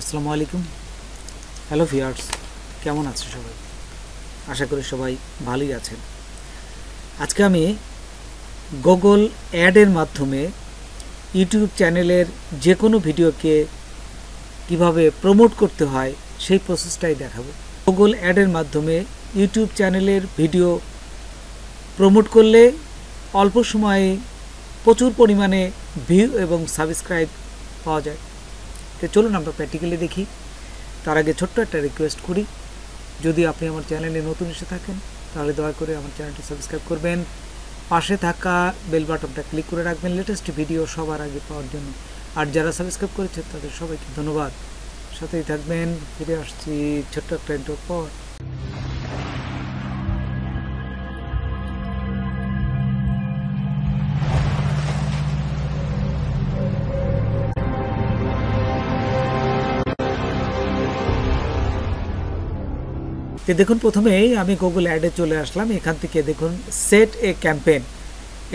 আসসালামু আলাইকুম। Hello viewers, কেমন আছেন সবাই? আশা করি সবাই ভালোই আছেন। আজকে আমি গুগল অ্যাডের মাধ্যমে ইউটিউব চ্যানেলের যে কোনো ভিডিওকে কিভাবে প্রমোট করতে হয় সেই প্রসেসটাই দেখাবো। গুগল অ্যাডের মাধ্যমে ইউটিউব চ্যানেলের ভিডিও প্রমোট করলে অল্প সময়ে প্রচুর পরিমাণে ভিউ এবং সাবস্ক্রাইব পাওয়া যায়। তো চলুন আমরা প্র্যাকটিক্যালি দেখি। তার আগে ছোট্ট একটা রিকোয়েস্ট করি, যদি আপনি আমার চ্যানেলে নতুন এসে থাকেন তাহলে দয়া করে আমার চ্যানেলটি সাবস্ক্রাইব করবেন, পাশে থাকা বেল বাটনটা ক্লিক করে রাখবেন লেটেস্ট ভিডিও সবার আগে পাওয়ার জন্য। আর যারা সাবস্ক্রাইব করেছে তাদের সবাইকে ধন্যবাদ। সাথেই থাকবেন। ফিরে আসছি ছোট্ট একটা ইন্ট্রোর পর। দেখুন, প্রথমেই আমি গুগল অ্যাডে চলে আসলাম। এখান থেকে দেখুন সেট এ ক্যাম্পেইন,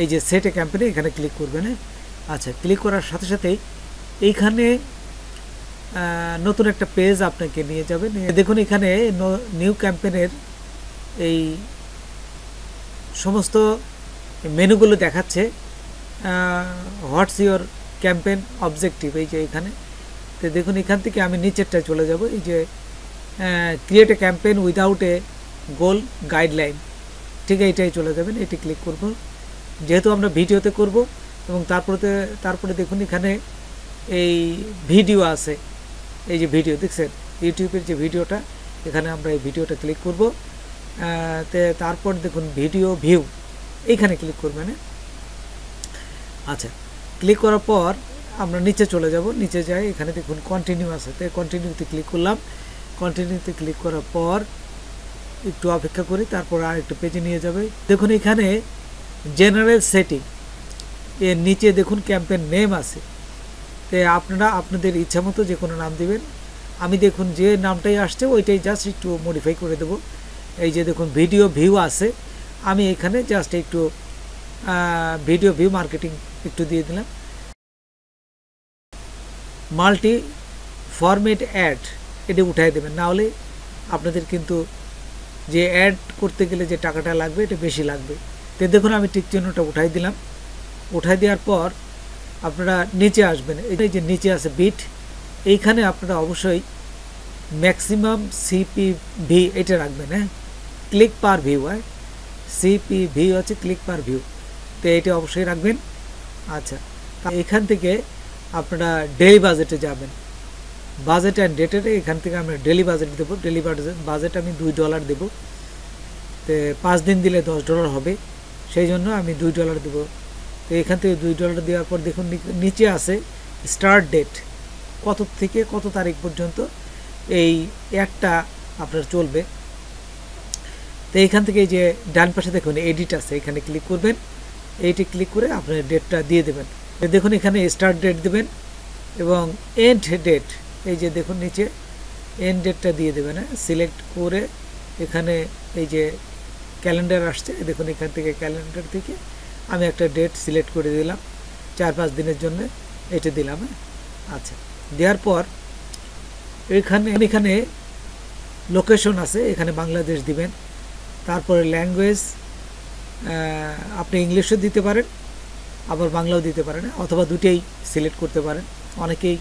এই যে সেট এ ক্যাম্পেইনে এখানে ক্লিক করবেন। আচ্ছা, ক্লিক করার সাথে সাথেই এইখানে নতুন একটা পেজ আপনাকে নিয়ে যাবে। দেখুন এখানে নিউ ক্যাম্পেইনের এই সমস্ত মেনুগুলো দেখাচ্ছে। হোয়াটস ইওর ক্যাম্পেইন অবজেক্টিভ, এই যে এখানে। তো দেখুন এখান থেকে আমি নিচেরটায় চলে যাব। এই যে create a campaign without a goal guideline, ঠিক এইটাই চলে যাবেন। এটি ক্লিক করব, যেহেতু আমরা ভিডিওতে করব। এবং তারপরে দেখুন এখানে এই ভিডিও আছে, এই যে ভিডিও দেখছেন ইউটিউবের যে ভিডিওটা, এখানে আমরা এই ভিডিওটা ক্লিক করব। তারপর দেখুন ভিডিও ভিউ, এইখানে ক্লিক করবেন। আচ্ছা, ক্লিক করার পর আমরা নিচে চলে যাব। নিচে যাই, এখানে দেখুন কন্টিনিউ আছে, তো কন্টিনিউতে ক্লিক করলাম। কন্টিনিউতে ক্লিক করার পর একটু অপেক্ষা করি, তারপর আর একটু পেজে নিয়ে যাবে। দেখুন এখানে জেনারেল সেটিং এর নিচে দেখুন ক্যাম্পেইন নেম আছে। তো আপনারা আপনাদের ইচ্ছা মতো যে কোনো নাম দিবেন। আমি দেখুন যে নামটাই আসছে ওইটাই জাস্ট একটু মডিফাই করে দেব। এই যে দেখুন ভিডিও ভিউ আছে, আমি এখানে জাস্ট একটু ভিডিও ভিউ মার্কেটিং একটু দিয়ে দিলাম। মাল্টি ফরম্যাট অ্যাড এটি উঠাই দেবেন, না হলে আপনাদের কিন্তু যে অ্যাড করতে গেলে যে টাকাটা লাগবে এটা বেশি লাগবে। তো দেখুন আমি টিক চিহ্নটা উঠাই দিলাম। উঠাই দেওয়ার পর আপনারা নিচে আসবেন। এই যে নিচে আছে বিট, এইখানে আপনারা অবশ্যই ম্যাক্সিমাম সিপিভি এটা রাখবেন। ক্লিক পার ভিউ, সিপিভি হচ্ছে ক্লিক পার ভিউ, তো এটা অবশ্যই রাখবেন। আচ্ছা, এখান থেকে আপনারা ডেইলি বাজেটে যাবেন। বাজেট অ্যান্ড ডেটের এখান থেকে আমরা ডেলি বাজেট দেবো। ডেলি বাজেট আমি $2 দেবো। তো 5 দিন দিলে $10 হবে, সেই জন্য আমি $2 দেবো। তো এখান থেকে $2 দেওয়ার পর দেখুন নিচে আছে স্টার্ট ডেট, কত থেকে কত তারিখ পর্যন্ত এই অ্যাডটা আপনার চলবে। তো এইখান থেকে এই যে ডান পাশে দেখুন এডিট আছে, এখানে ক্লিক করবেন। এইটি ক্লিক করে আপনার ডেটটা দিয়ে দেবেন। দেখুন এখানে স্টার্ট ডেট দেবেন এবং এন্ড ডেট, এই যে দেখুন নিচে এন্ড ডেটটা দিয়ে দেবেন। সিলেক্ট করে এখানে এই যে ক্যালেন্ডার আসছে, দেখুন এখান থেকে ক্যালেন্ডার থেকে আমি একটা ডেট সিলেক্ট করে দিলাম 4-5 দিনের জন্য, এটা দিলাম। আচ্ছা, দেওয়ার পর এখানে লোকেশন আছে, এখানে বাংলাদেশ দিবেন। তারপরে ল্যাঙ্গুয়েজ আপনি ইংলিশও দিতে পারেন, আবার বাংলাও দিতে পারেন, অথবা দুটেই সিলেক্ট করতে পারেন। অনেকেই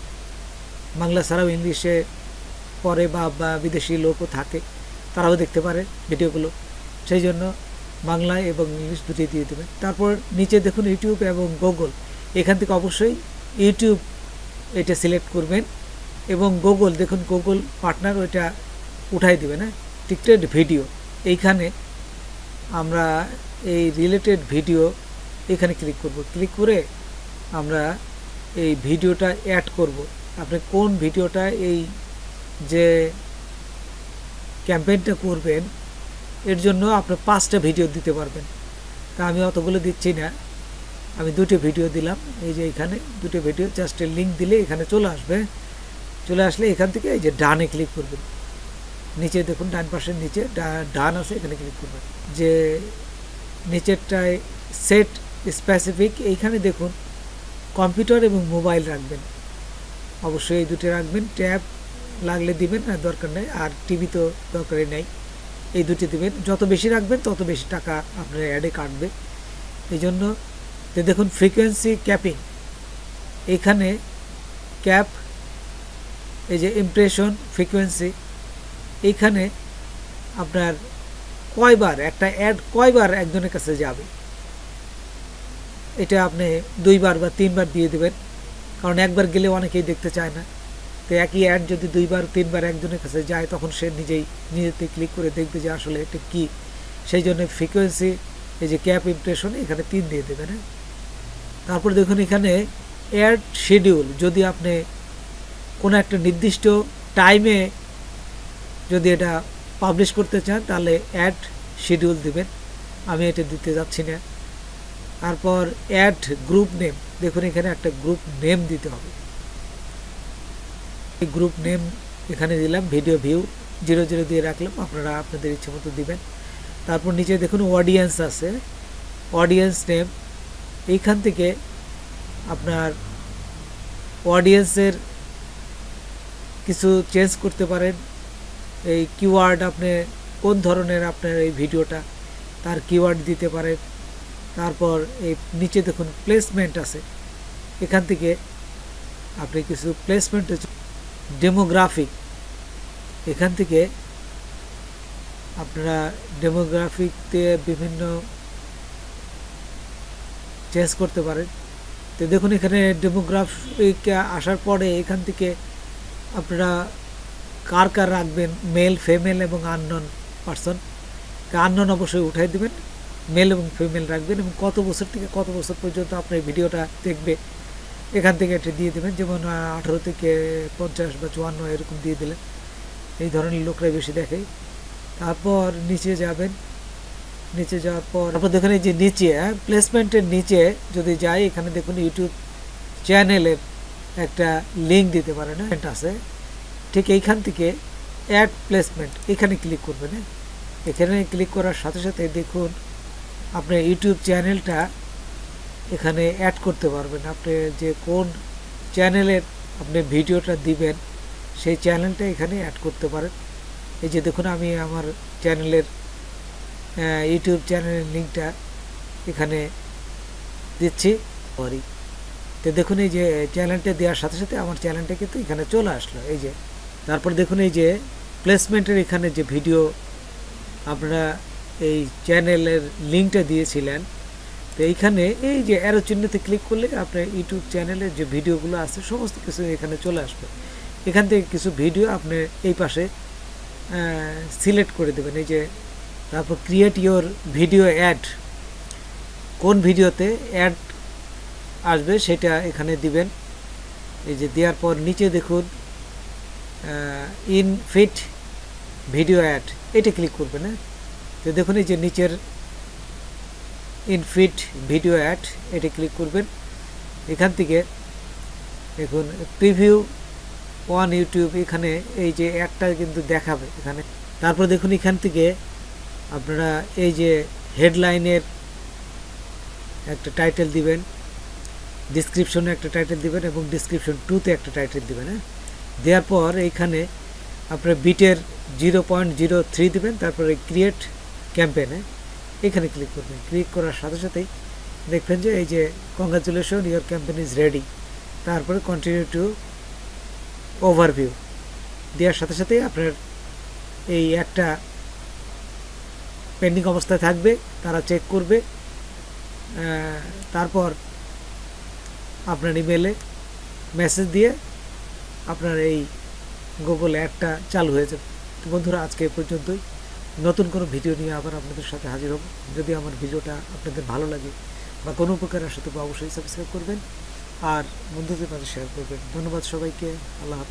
বাংলা ছাড়াও ইংলিশে পড়ে বা বিদেশি লোকও থাকে, তারাও দেখতে পারে ভিডিওগুলো, সেই জন্য বাংলা এবং ইংলিশ দুটোই দিয়ে দেবেন। তারপর নিচে দেখুন ইউটিউব এবং গুগল, এখান থেকে অবশ্যই ইউটিউব এটা সিলেক্ট করবেন এবং গুগল দেখুন গুগল পার্টনার ওইটা উঠাই দেবেন। টিকটেড ভিডিও, এইখানে আমরা এই রিলেটেড ভিডিও এখানে ক্লিক করব। ক্লিক করে আমরা এই ভিডিওটা অ্যাড করব। আপনি কোন ভিডিওটা এই যে ক্যাম্পেইনটা করবেন এর জন্য আপনি 5টা ভিডিও দিতে পারবেন। তা আমি অতগুলো দিচ্ছি না, আমি 2টো ভিডিও দিলাম। এই যে এখানে 2টো ভিডিও, জাস্ট লিঙ্ক দিলে এখানে চলে আসবে। চলে আসলে এখান থেকে এই যে ডানে ক্লিক করবেন। নিচে দেখুন ডান পাশের নিচে ডান আছে, এখানে ক্লিক করবেন। যে নিচেরটায় সেট স্পেসিফিক, এইখানে দেখুন কম্পিউটার এবং মোবাইল রাখবেন, অবশ্যই এই দুটো রাখবেন। ট্যাব লাগলে দিবেন, আর দরকার নেই। আর টিভি তো দরকারই নেই, এই দুটি দিবেন। যত বেশি রাখবেন তত বেশি টাকা আপনার অ্যাডে কাটবে। এই জন্য দেখুন ফ্রিকোয়েন্সি ক্যাপিং, এখানে ক্যাপ, এই যে ইমপ্রেশন ফ্রিকোয়েন্সি, এইখানে আপনার কয়বার একটা অ্যাড কয়বার একজনের কাছে যাবে এটা আপনি 2 বার বা 3 বার দিয়ে দেবেন, কারণ একবার গেলে অনেকেই দেখতে চায় না। তো একই অ্যাড যদি 2 বার 3 বার একজনের কাছে যায় তখন সে নিজেতে ক্লিক করে দেখবে যে আসলে এটা কী। সেই জন্য ফ্রিকোয়েন্সি, এই যে ক্যাপ ইমপ্রেশন, এখানে 3 দিয়ে দেবেন। হ্যাঁ, তারপর দেখুন এখানে অ্যাড শিডিউল, যদি আপনি কোনো একটা নির্দিষ্ট টাইমে যদি এটা পাবলিশ করতে চান তাহলে অ্যাড শিডিউল দিবেন, আমি এটা দিতে যাচ্ছি না। তারপর অ্যাড গ্রুপ নেম, দেখুন এখানে একটা গ্রুপ নেম দিতে হবে। এই গ্রুপ নেম এখানে দিলাম, ভিডিও ভিউ 00 দিয়ে রাখলাম, আপনারা আপনাদের ইচ্ছে মতো দিবেন। তারপর নিচে দেখুন অডিয়েন্স আছে, অডিয়েন্স নেম, এইখান থেকে আপনার অডিয়েন্সের কিছু চেঞ্জ করতে পারেন। এই কিওয়ার্ড আপনি কোন ধরনের আপনার এই ভিডিওটা, তার কিওয়ার্ড দিতে পারেন। তারপর এই নিচে দেখুন প্লেসমেন্ট আছে, এখান থেকে আপনি কিছু প্লেসমেন্ট, ডেমোগ্রাফিক, এখান থেকে আপনারা ডেমোগ্রাফিকতে বিভিন্ন চেঞ্জ করতে পারেন। তো দেখুন এখানে ডেমোগ্রাফিক আসার পরে এখান থেকে আপনারা কার কার রাখবেন, মেল, ফিমেল এবং আননন পারসন। আননন অবশ্যই উঠাই দেবেন, মেল এবং ফিমেল রাখবেন, এবং কত বছর থেকে কত বছর পর্যন্ত আপনার ভিডিওটা দেখবে এখান থেকে এটা দিয়ে দেবেন। যেমন 18 থেকে 50 বা 54 এরকম দিয়ে দিলেন, এই ধরনের লোকরাই বেশি দেখে। তারপর নিচে যাবেন, নিচে যাওয়ার পর তারপর দেখুন এই যে নিচে প্লেসমেন্টের নিচে যদি যাই, এখানে দেখুন ইউটিউব চ্যানেলের একটা লিঙ্ক দিতে পারেন, আছে ঠিক এইখান থেকে অ্যাড প্লেসমেন্ট, এখানে ক্লিক করবেন। এখানে ক্লিক করার সাথে সাথে দেখুন আপনার ইউটিউব চ্যানেলটা এখানে অ্যাড করতে পারবেন। আপনি যে কোন চ্যানেলের আপনি ভিডিওটা দিবেন সেই চ্যানেলটা এখানে অ্যাড করতে পারেন। এই যে দেখুন আমি আমার চ্যানেলের ইউটিউব চ্যানেলের লিঙ্কটা এখানে দিচ্ছি। তো দেখুন এই যে চ্যানেলটা দেওয়ার সাথে সাথে আমার চ্যানেলটা কিন্তু এখানে চলে আসলো। এই যে তারপর দেখুন এই যে প্লেসমেন্টের এখানে যে ভিডিও আপনারা এই চ্যানেলের লিঙ্কটা দিয়েছিলেন, তো এইখানে এই যে অ্যারো চিহ্নতে ক্লিক করলে আপনার ইউটিউব চ্যানেলের যে ভিডিওগুলো আছে সমস্ত কিছু এখানে চলে আসবে। এখান থেকে কিছু ভিডিও আপনি এই পাশে সিলেক্ট করে দেবেন। এই যে তারপর ক্রিয়েট ইওর ভিডিও অ্যাড, কোন ভিডিওতে অ্যাড আসবে সেটা এখানে দিবেন। এই যে দেওয়ার পর নিচে দেখুন ইন ফিট ভিডিও অ্যাড, এটা ক্লিক করবেন। তো দেখুন এই যে নিচের ইনফিট ভিডিও অ্যাড, এটা ক্লিক করবেন। এখান থেকে দেখুন প্রিভিউ অন ইউটিউব, এখানে এই যে অ্যাডটা কিন্তু দেখাবে এখানে। তারপর দেখুন এখান থেকে আপনারা এই যে হেডলাইনের একটা টাইটেল দিবেন, ডিসক্রিপশনে একটা টাইটেল দিবেন এবং ডিসক্রিপশন 2-তে একটা টাইটেল দিবেন। দেওয়ার পর এইখানে আপনার বিটের 0.03 দিবেন। তারপরে ক্রিয়েট ক্যাম্পেইনে এখানে ক্লিক করবেন। ক্লিক করার সাথে সাথেই দেখবেন যে এই যে congratulation your campaign is ready. তারপরে কন্টিনিউ টু ওভারভিউ দেওয়ার সাথে সাথেই আপনার এই একটা পেন্ডিং অবস্থায় থাকবে, তারা চেক করবে। তারপর আপনার ইমেলে মেসেজ দিয়ে আপনার এই গুগল অ্যাডটা চালু হয়ে যাবে। তো বন্ধুরা আজকে এই পর্যন্তই, নতুন কোনো ভিডিও নিয়ে আবার আপনাদের সাথে হাজির হব। যদি আমার ভিডিওটা আপনাদের ভালো লাগে বা কোনো উপকার আসে তবে অবশ্যই সাবস্ক্রাইব করবেন আর বন্ধুদের মাঝে শেয়ার করবেন। ধন্যবাদ সবাইকে, আল্লাহ হাফেজ।